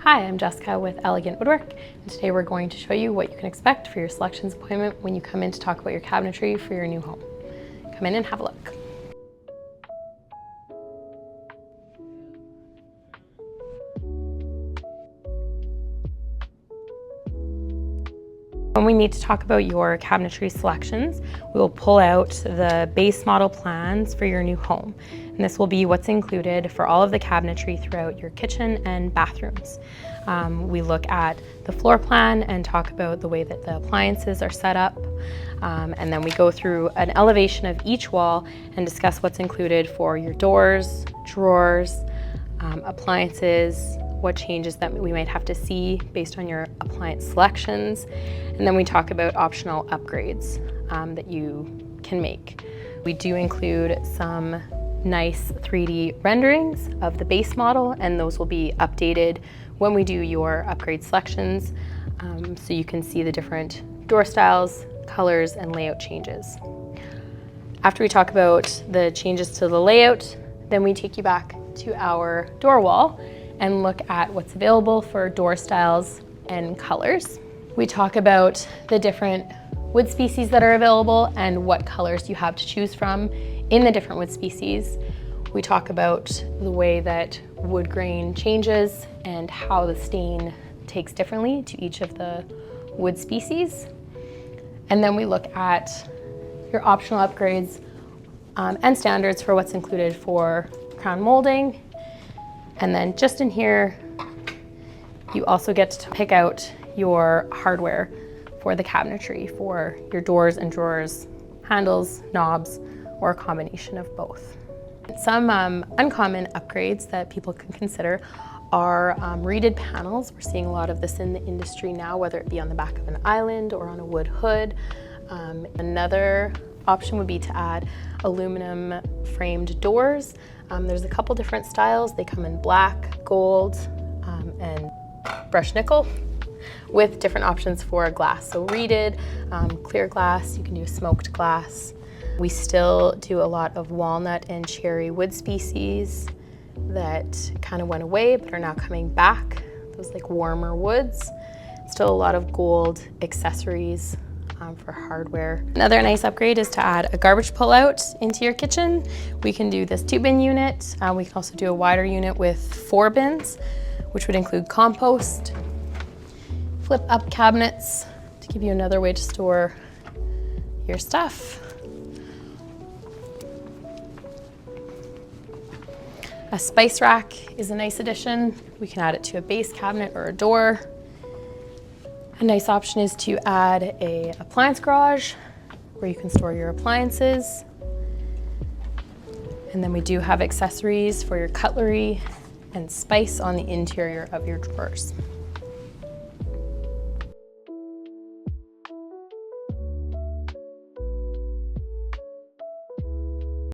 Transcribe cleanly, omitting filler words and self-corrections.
Hi, I'm Jessica with Elegant Woodwork, and today we're going to show you what you can expect for your selections appointment when you come in to talk about your cabinetry for your new home. Come in and have a look. When we need to talk about your cabinetry selections, we will pull out the base model plans for your new home. And this will be what's included for all of the cabinetry throughout your kitchen and bathrooms. We look at the floor plan and talk about the way that the appliances are set up. And then we go through an elevation of each wall and discuss what's included for your doors, drawers, appliances, what changes that we might have to see based on your appliance selections. And then we talk about optional upgrades that you can make. We do include some nice 3D renderings of the base model, and those will be updated when we do your upgrade selections, so you can see the different door styles, colors, and layout changes. After we talk about the changes to the layout, then we take you back to our door wall and look at what's available for door styles and colors. We talk about the different wood species that are available and what colors you have to choose from in the different wood species. We talk about the way that wood grain changes and how the stain takes differently to each of the wood species. And then we look at your optional upgrades and standards for what's included for crown molding. And then just in here, you also get to pick out your hardware for the cabinetry, for your doors and drawers, handles, knobs, or a combination of both. Some uncommon upgrades that people can consider are reeded panels. We're seeing a lot of this in the industry now, whether it be on the back of an island or on a wood hood. Another option would be to add aluminum framed doors. There's a couple different styles. They come in black, gold, and brushed nickel, with different options for glass. So reeded, clear glass, you can do smoked glass. We still do a lot of walnut and cherry wood species that kind of went away but are now coming back. Those like warmer woods. Still a lot of gold accessories for hardware. Another nice upgrade is to add a garbage pullout into your kitchen. We can do this 2-bin unit. We can also do a wider unit with 4 bins, which would include compost, flip up cabinets to give you another way to store your stuff. A spice rack is a nice addition. We can add it to a base cabinet or a door. A nice option is to add an appliance garage where you can store your appliances. And then we do have accessories for your cutlery and spice on the interior of your drawers.